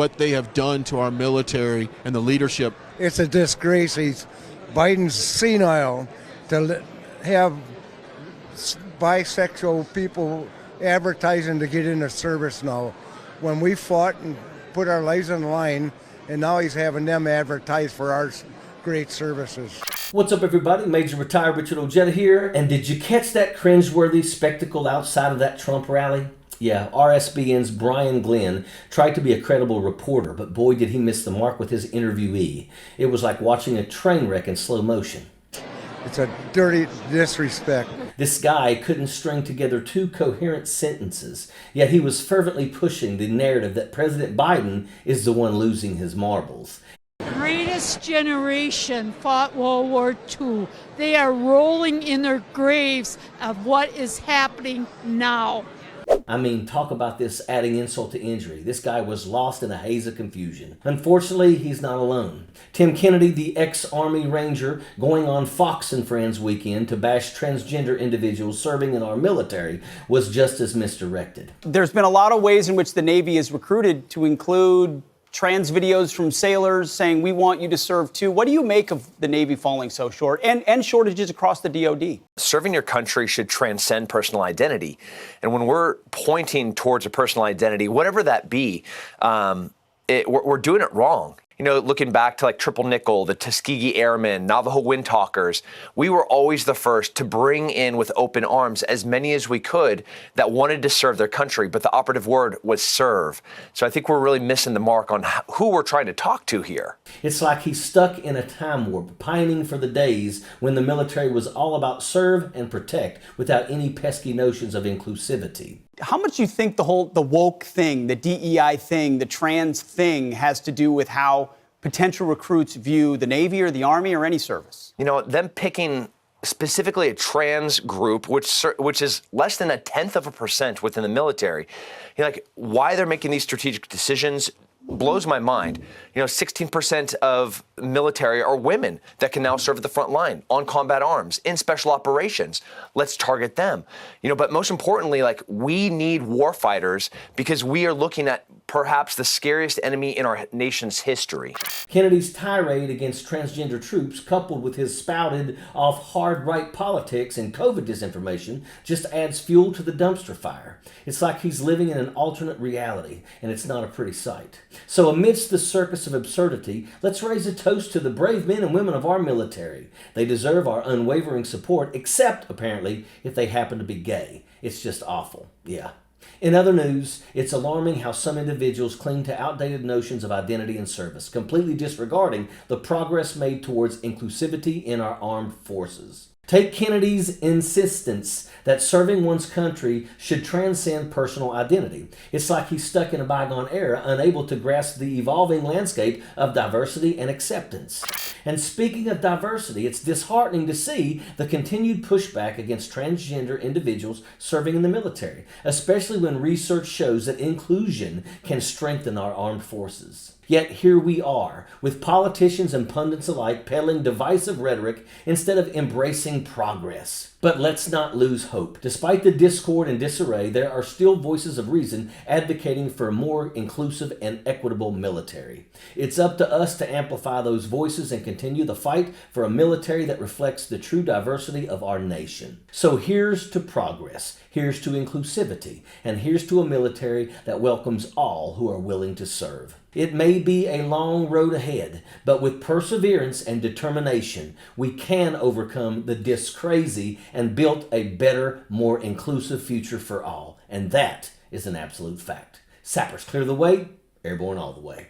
what they have done to our military and the leadership. It's a disgrace. Biden's senile to have bisexual people advertising to get into service now. When we fought and put our lives on the line, and now he's having them advertise for our great services. What's up, everybody? Major Retired Richard Ojeda here. And did you catch that cringeworthy spectacle outside of that Trump rally? Yeah, RSBN's Brian Glenn tried to be a credible reporter, but boy did he miss the mark with his interviewee. It was like watching a train wreck in slow motion. It's a dirty disrespect. This guy couldn't string together two coherent sentences, yet he was fervently pushing the narrative that President Biden is the one losing his marbles. Greatest generation fought World War II. They are rolling in their graves of what is happening now. I mean, talk about this adding insult to injury. This guy was lost in a haze of confusion. Unfortunately, he's not alone. Tim Kennedy, the ex-Army Ranger, going on Fox and Friends weekend to bash transgender individuals serving in our military, was just as misdirected. There's been a lot of ways in which the Navy is recruited, to include trans videos from sailors saying, we want you to serve too. What do you make of the Navy falling so short and shortages across the DoD? Serving your country should transcend personal identity. And when we're pointing towards a personal identity, whatever that be, we're doing it wrong. You know, looking back to like Triple Nickel, the Tuskegee Airmen, Navajo Windtalkers, we were always the first to bring in with open arms as many as we could that wanted to serve their country. But the operative word was serve. So I think we're really missing the mark on who we're trying to talk to here. It's like he's stuck in a time warp, pining for the days when the military was all about serve and protect without any pesky notions of inclusivity. How much do you think the woke thing, the DEI thing, the trans thing has to do with how potential recruits view the Navy or the Army or any service? You know, them picking specifically a trans group, which is less than 0.1% within the military, like why they're making these strategic decisions blows my mind. You know, 16% of military are women that can now serve at the front line on combat arms in special operations. Let's target them. You know, but most importantly, like we need warfighters because we are looking at perhaps the scariest enemy in our nation's history. Kennedy's tirade against transgender troops, coupled with his spouted off hard right politics and COVID disinformation, just adds fuel to the dumpster fire. It's like he's living in an alternate reality, and it's not a pretty sight. So amidst the circus of absurdity, let's raise a toast to the brave men and women of our military. They deserve our unwavering support, except, apparently, if they happen to be gay. It's just awful. Yeah. In other news, it's alarming how some individuals cling to outdated notions of identity and service, completely disregarding the progress made towards inclusivity in our armed forces. Take Kennedy's insistence that serving one's country should transcend personal identity. It's like he's stuck in a bygone era, unable to grasp the evolving landscape of diversity and acceptance. And speaking of diversity, it's disheartening to see the continued pushback against transgender individuals serving in the military, especially when research shows that inclusion can strengthen our armed forces. Yet here we are, with politicians and pundits alike peddling divisive rhetoric instead of embracing progress. But let's not lose hope. Despite the discord and disarray, there are still voices of reason advocating for a more inclusive and equitable military. It's up to us to amplify those voices and continue the fight for a military that reflects the true diversity of our nation. So here's to progress, here's to inclusivity, and here's to a military that welcomes all who are willing to serve. It may be a long road ahead, but with perseverance and determination, we can overcome the discrazy and build a better, more inclusive future for all. And that is an absolute fact. Sappers clear the way, airborne all the way.